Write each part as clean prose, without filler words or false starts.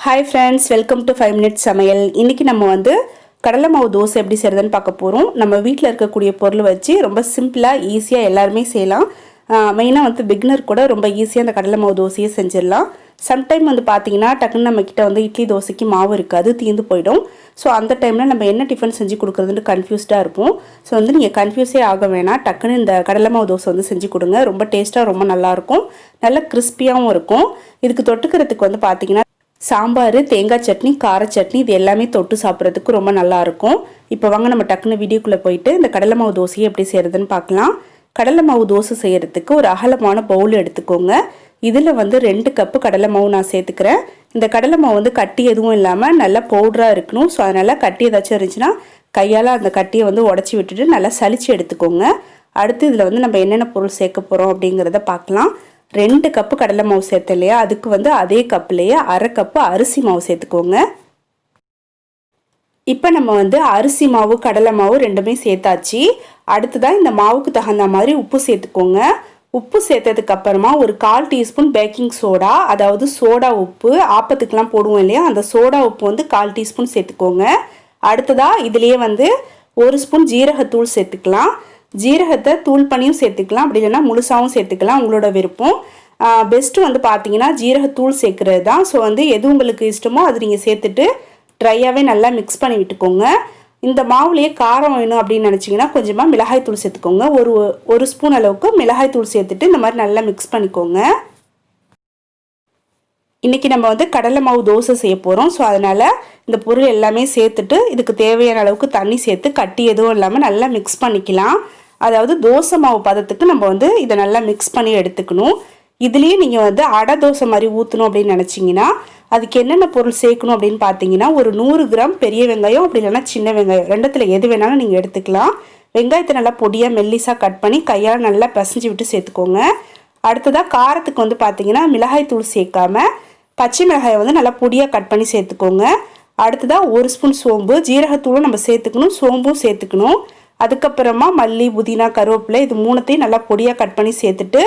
Hi friends, welcome to 5 minutes சமையல். இன்றைக்கி நம்ம கடலை மாவு தோசை எப்படி செய்கிறதுன்னு பார்க்க போகிறோம். நம்ம வீட்டில் இருக்கக்கூடிய பொருள் வச்சு ரொம்ப சிம்பிளாக ஈஸியாக எல்லாருமே செய்யலாம். மெயினாக பிகினர் கூட ரொம்ப ஈஸியாக அந்த கடலை மாவு தோசையை செஞ்சிடலாம். சம்டைம் பார்த்தீங்கன்னா டக்குன்னு நம்மக்கிட்ட இட்லி தோசைக்கு மாவு இருக்காது, தீர்ந்து போயிடும். ஸோ அந்த டைமில் நம்ம என்ன டிஃபன் செஞ்சு கொடுக்குறதுன்னு கன்ஃபியூஸ்டாக இருப்போம். ஸோ நீங்கள் கன்ஃபியூஸே ஆக வேணாம், டக்குன்னு இந்த கடலை மாவு தோசை செஞ்சு கொடுங்க. ரொம்ப டேஸ்ட்டாக ரொம்ப நல்லாயிருக்கும், நல்லா கிறிஸ்பியாகவும் இருக்கும். இதுக்கு தொட்டுக்கிறதுக்கு பார்த்தீங்கன்னா சாம்பார், தேங்காய் சட்னி, கார சட்னி இது எல்லாமே தொட்டு சாப்பிட்றதுக்கு ரொம்ப நல்லாயிருக்கும். இப்போ வாங்க நம்ம டக்குன்னு வீடியோக்குள்ளே போயிட்டு இந்த கடலை மாவு தோசையை எப்படி செய்கிறதுன்னு பார்க்கலாம். கடலை மாவு தோசை செய்கிறதுக்கு ஒரு அகலமான பவுல் எடுத்துக்கோங்க. இதில் 2 கப்பு கடலை மாவு நான் சேர்த்துக்கிறேன். இந்த கடலை மாவு கட்டி எதுவும் இல்லாமல் நல்லா பவுடராக இருக்கணும். ஸோ அதனால் கட்டி ஏதாச்சும் இருந்துச்சுன்னா கையால் அந்த கட்டியை உடச்சி விட்டுட்டு நல்லா சலிச்சு எடுத்துக்கோங்க. அடுத்து இதில் நம்ம என்னென்ன பொருள் சேர்க்க போகிறோம் அப்படிங்கிறத பார்க்கலாம். 2 கப்பு கடலை மாவு சேர்த்த இல்லையா, அதுக்கு அதே கப்புலேயே 1/2 கப்பு அரிசி மாவு சேர்த்துக்கோங்க. இப்போ நம்ம அரிசி மாவு கடலை மாவு ரெண்டுமே சேர்த்தாச்சு. அடுத்ததான் இந்த மாவுக்கு தகுந்த மாதிரி உப்பு சேர்த்துக்கோங்க. உப்பு சேர்த்ததுக்கு அப்புறமா ஒரு 1/4 டீஸ்பூன் பேக்கிங் சோடா, அதாவது சோடா உப்பு ஆப்பத்துக்கெலாம் போடுவோம் இல்லையா, அந்த சோடா உப்பு 1/4 டீஸ்பூன் சேர்த்துக்கோங்க. அடுத்ததாக இதுலேயே 1 ஸ்பூன் ஜீரகத்தூள் சேர்த்துக்கலாம். ஜீரகத்தை தூள் பண்ணியும் சேர்த்துக்கலாம், அப்படி இல்லைன்னா முழுசாகவும் சேர்த்துக்கலாம், உங்களோட விருப்பம். பெஸ்ட்டு பார்த்தீங்கன்னா ஜீரகத்தூள் சேர்க்குறது தான். ஸோ எது உங்களுக்கு இஷ்டமோ அது நீங்கள் சேர்த்துட்டு ட்ரையாகவே நல்லா மிக்ஸ் பண்ணி விட்டுக்கோங்க. இந்த மாவுலேயே காரம் வேணும் அப்படின்னு நினச்சிங்கன்னா கொஞ்சமாக மிளகாய்த்தூள் சேர்த்துக்கோங்க. ஒரு ஸ்பூன் அளவுக்கு மிளகாய்த்தூள் சேர்த்துட்டு இந்த மாதிரி நல்லா மிக்ஸ் பண்ணிக்கோங்க. இன்றைக்கி நம்ம கடலை மாவு தோசை செய்ய போகிறோம். ஸோ அதனால் இந்த பொருள் எல்லாமே சேர்த்துட்டு இதுக்கு தேவையான அளவுக்கு தண்ணி சேர்த்து கட்டி எதுவும் இல்லாமல் நல்லா மிக்ஸ் பண்ணிக்கலாம். அதாவது தோசை மாவு பதத்துக்கு நம்ம இதை நல்லா மிக்ஸ் பண்ணி எடுத்துக்கணும். இதுலேயே நீங்கள் அடை தோசை மாதிரி ஊற்றணும் அப்படின்னு நினச்சிங்கன்னா அதுக்கு என்னென்ன பொருள் சேர்க்கணும் அப்படின்னு பார்த்தீங்கன்னா ஒரு 100 கிராம் பெரிய வெங்காயம், அப்படி இல்லைன்னா சின்ன வெங்காயம், ரெண்டுத்தில் எது வேணாலும் நீங்கள் எடுத்துக்கலாம். வெங்காயத்தை நல்லா பொடியாக மெல்லிஸாக கட் பண்ணி கையால் நல்லா பிசைஞ்சு விட்டு சேர்த்துக்கோங்க. அடுத்ததாக காரத்துக்கு பார்த்தீங்கன்னா மிளகாய் தூள் சேர்க்காம பச்சை மிளகாயை நல்லா பொடியாக கட் பண்ணி சேர்த்துக்கோங்க. அடுத்ததாக 1 ஸ்பூன் சோம்பு, ஜீரகத்தூளும் நம்ம சேர்த்துக்கணும், சோம்பும் சேர்த்துக்கணும். அதுக்கப்புறமா மல்லி, புதினா, கருவேப்பிலை இது 3த்தையும் நல்லா பொடியாக கட் பண்ணி சேர்த்துட்டு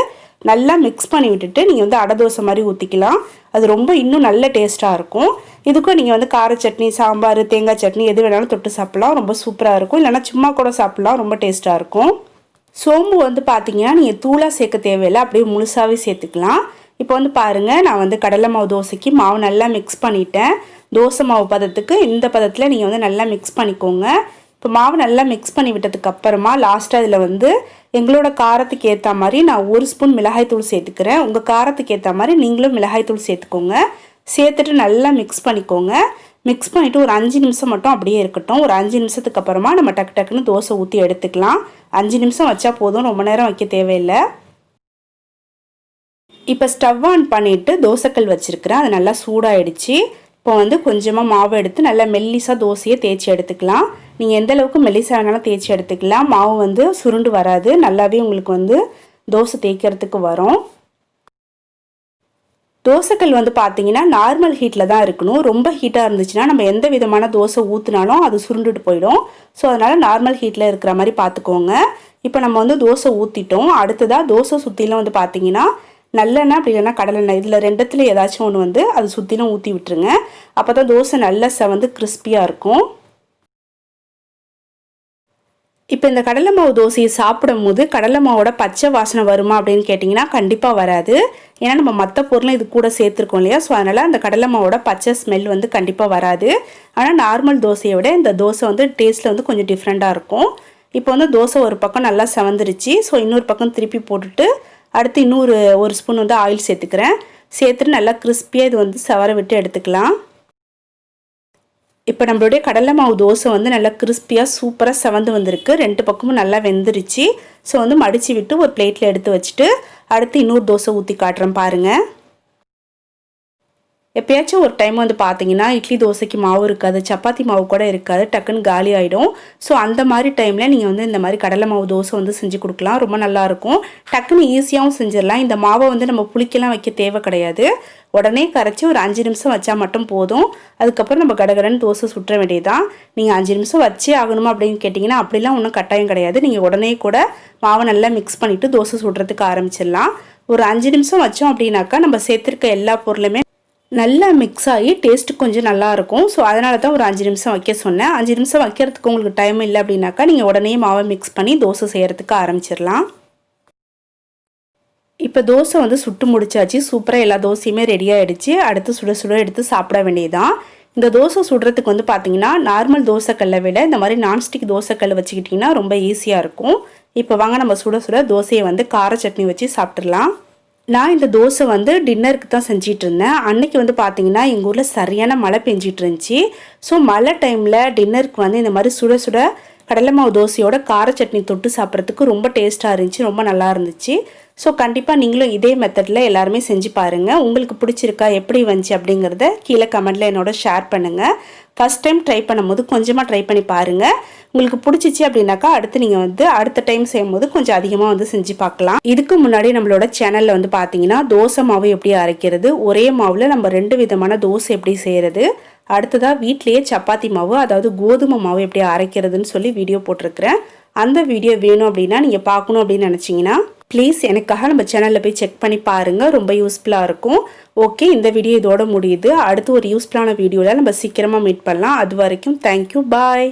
நல்லா மிக்ஸ் பண்ணி விட்டுட்டு நீங்கள் அடை தோசை மாதிரி ஊற்றிக்கலாம். அது ரொம்ப இன்னும் நல்ல டேஸ்ட்டாக இருக்கும். இதுக்கும் நீங்கள் கார சட்னி, சாம்பார், தேங்காய் சட்னி எது வேணாலும் தொட்டு சாப்பிட்லாம், ரொம்ப சூப்பராக இருக்கும். இல்லைனா சும்மா கூட சாப்பிட்லாம், ரொம்ப டேஸ்ட்டாக இருக்கும். சோம்பு பார்த்தீங்கன்னா நீங்கள் தூளாக சேர்க்க தேவையில்லை, அப்படியே முழுசாகவே சேர்த்துக்கலாம். இப்போ பாருங்கள், நான் கடலை மாவு தோசைக்கு மாவு நல்லா மிக்ஸ் பண்ணிட்டேன். தோசை மாவு பதத்துக்கு இந்த பதத்தில் நீங்கள் நல்லா மிக்ஸ் பண்ணிக்கோங்க. இப்போ மாவு நல்லா மிக்ஸ் பண்ணி விட்டதுக்கு அப்புறமா லாஸ்ட்டாக இதில் எங்களோட காரத்துக்கு ஏற்ற மாதிரி நான் 1 ஸ்பூன் மிளகாய்த்தூள் சேர்த்துக்கிறேன். உங்கள் காரத்துக்கு ஏற்ற மாதிரி நீங்களும் மிளகாய்த்தூள் சேர்த்துக்கோங்க. சேர்த்துட்டு நல்லா மிக்ஸ் பண்ணிக்கோங்க. மிக்ஸ் பண்ணிவிட்டு ஒரு 5 நிமிஷம் மட்டும் அப்படியே இருக்கட்டும். ஒரு 5 நிமிஷத்துக்கு அப்புறமா நம்ம டக்குன்னு தோசை ஊற்றி எடுத்துக்கலாம். 5 நிமிஷம் வச்சா போதும், ரொம்ப நேரம் வைக்க தேவையில்லை. இப்போ ஸ்டவ் ஆன் பண்ணிவிட்டு தோசைக்கல் வச்சுருக்கிறேன், அது நல்லா சூடாகிடுச்சு. இப்போ கொஞ்சமாக மாவு எடுத்து நல்லா மெல்லிசாக தோசையை தேய்ச்சி எடுத்துக்கலாம். நீங்கள் எந்த அளவுக்கு மெல்லிசாக வேணாலும் தேய்ச்சி எடுத்துக்கலாம். மாவு சுருண்டு வராது, நல்லாவே உங்களுக்கு தோசை தேய்க்கிறதுக்கு வரும். தோசைக்கல் பார்த்தீங்கன்னா நார்மல் ஹீட்டில் தான் இருக்கணும். ரொம்ப ஹீட்டாக இருந்துச்சுன்னா நம்ம எந்த விதமான தோசை ஊற்றினாலும் அது சுருண்டுட்டு போயிடும். ஸோ அதனால் நார்மல் ஹீட்டில் இருக்கிற மாதிரி பார்த்துக்கோங்க. இப்போ நம்ம தோசை ஊற்றிட்டோம். அடுத்ததாக தோசை சுற்றிலும் பார்த்தீங்கன்னா நல்லெண்ணெய், அப்படி இல்லைன்னா கடலெண்ணெய், இதில் ரெண்டுத்தில் ஏதாச்சும் ஒன்று அது சுற்றிலும் ஊற்றி விட்டுருங்க. அப்போ தான் தோசை நல்லா கிறிஸ்பியாக இருக்கும். இப்போ இந்த கடலை மாவு தோசையை சாப்பிடும் போது கடலை மாவோட பச்சை வாசனை வருமா அப்படின்னு கேட்டிங்கன்னா கண்டிப்பாக வராது. ஏன்னா நம்ம மற்ற பொருளும் இது கூட சேர்த்துருக்கோம் இல்லையா, ஸோ அதனால் அந்த கடலை மாவோட பச்சை ஸ்மெல் கண்டிப்பாக வராது. ஆனால் நார்மல் தோசையை விட இந்த தோசை டேஸ்ட்டில் கொஞ்சம் டிஃப்ரெண்ட்டாக இருக்கும். இப்போ தோசை ஒரு பக்கம் நல்லா செவந்துருச்சு. ஸோ இன்னொரு பக்கம் திருப்பி போட்டுட்டு அடுத்து இன்னொரு 1 ஸ்பூன் ஆயில் சேர்த்துக்கிறேன். சேர்த்துட்டு நல்லா கிறிஸ்பியாக இது செவர விட்டு எடுத்துக்கலாம். இப்போ நம்மளுடைய கடலை மாவு தோசை நல்லா கிறிஸ்பியாக சூப்பராக செவந்து வந்திருக்கு. 2 பக்கமும் நல்லா வெந்துருச்சு. ஸோ மடித்து விட்டு ஒரு பிளேட்டில் எடுத்து வச்சுட்டு அடுத்து இன்னொரு தோசை ஊற்றி காட்டுறேன் பாருங்கள். எப்பயாச்சும் ஒரு டைம் பார்த்தீங்கன்னா இட்லி தோசைக்கு மாவு இருக்காது, சப்பாத்தி மாவு கூட இருக்காது, டக்குன்னு காலி ஆகிடும். ஸோ அந்த மாதிரி டைமில் நீங்கள் இந்த மாதிரி கடலை மாவு தோசை செஞ்சு கொடுக்கலாம், ரொம்ப நல்லாயிருக்கும். டக்குன்னு ஈஸியாகவும் செஞ்சிடலாம். இந்த மாவை நம்ம புளிக்கலாம் வைக்க தேவை கிடையாது. உடனே கரைச்சி ஒரு 5 நிமிஷம் வச்சா மட்டும் போதும். அதுக்கப்புறம் நம்ம கடகடன்னு தோசை சுற்ற வேண்டியதான். நீங்கள் 5 நிமிஷம் வச்சே ஆகணுமா அப்படின்னு கேட்டிங்கன்னா அப்படிலாம் ஒன்றும் கட்டாயம் கிடையாது. நீங்கள் உடனே கூட மாவை நல்லா மிக்ஸ் பண்ணிவிட்டு தோசை சுடுறதுக்கு ஆரம்பிச்சிடலாம். ஒரு 5 நிமிஷம் வச்சோம் அப்படின்னாக்கா நம்ம சேர்த்துருக்க எல்லா பொருளுமே நல்லா மிக்ஸ் ஆகி டேஸ்ட்டு கொஞ்சம் நல்லாயிருக்கும். ஸோ அதனால தான் ஒரு 5 நிமிஷம் வைக்க சொன்னேன். 5 நிமிஷம் வைக்கிறதுக்கு உங்களுக்கு டைம் இல்லை அப்படின்னாக்கா நீங்கள் உடனே மாவை மிக்ஸ் பண்ணி தோசை செய்கிறதுக்கு ஆரம்பிச்சிடலாம். இப்போ தோசை வந்து சுட்டு முடிச்சாச்சு. சூப்பராக எல்லா தோசையுமே ரெடி ஆகிடுச்சு. அடுத்து சுட சுட எடுத்து சாப்பிட வேண்டியதுதான். இந்த தோசை சுடுறதுக்கு வந்து பார்த்தீங்கன்னா நார்மல் தோசைக்கல்லை விட இந்த மாதிரி நான்ஸ்டிக் தோசைக்கல் வச்சுக்கிட்டிங்கன்னா ரொம்ப ஈஸியாக இருக்கும். இப்போ வாங்க நம்ம சுட சுட தோசையை வந்து கார சட்னி வச்சு சாப்பிட்றலாம். நான் இந்த தோசை வந்து டின்னருக்கு தான் செஞ்சிட்டு இருந்தேன். அன்னைக்கு வந்து பார்த்தீங்கன்னா எங்கள் ஊரில் சரியான மழை பெஞ்சிட்டு இருந்துச்சு. ஸோ மழை டைமில் டின்னருக்கு வந்து இந்த மாதிரி சுட சுட கடலை மாவு தோசையோட கார சட்னி தொட்டு சாப்பிட்றதுக்கு ரொம்ப டேஸ்ட்டாக இருந்துச்சு, ரொம்ப நல்லா இருந்துச்சு. ஸோ கண்டிப்பாக நீங்களும் இதே மெத்தடில் எல்லாருமே செஞ்சு பாருங்கள். உங்களுக்கு பிடிச்சிருக்கா, எப்படி வந்துச்சு அப்படிங்கிறத கீழே கமெண்ட்டில் என்னோட ஷேர் பண்ணுங்கள். ஃபஸ்ட் டைம் ட்ரை பண்ணும்போது கொஞ்சமாக ட்ரை பண்ணி பாருங்கள். உங்களுக்கு பிடிச்சிச்சு அப்படின்னாக்கா அடுத்து நீங்கள் வந்து அடுத்த டைம் செய்யும்போது கொஞ்சம் அதிகமாக வந்து செஞ்சு பார்க்கலாம். இதுக்கு முன்னாடி நம்மளோட சேனலில் வந்து பார்த்தீங்கன்னா தோசை மாவு எப்படி அரைக்கிறது, ஒரே மாவில் நம்ம 2 விதமான தோசை எப்படி செய்கிறது, அடுத்ததாக வீட்டிலேயே சப்பாத்தி மாவு அதாவது கோதுமை மாவு எப்படி அரைக்கிறதுன்னு சொல்லி வீடியோ போட்டிருக்கிறேன். அந்த வீடியோ வேணும் அப்படின்னா நீங்கள் பார்க்கணும் அப்படின்னு நினச்சிங்கன்னா ப்ளீஸ் எனக்காக நம்ம சேனலில் போய் செக் பண்ணி பாருங்கள். ரொம்ப யூஸ்ஃபுல்லாக இருக்கும். ஓகே, இந்த வீடியோ இதோட முடியுது. அடுத்து ஒரு யூஸ்ஃபுல்லான வீடியோவில் நம்ம சீக்கிரமாக மீட் பண்ணலாம். அது வரைக்கும் தேங்க்யூ, பாய்.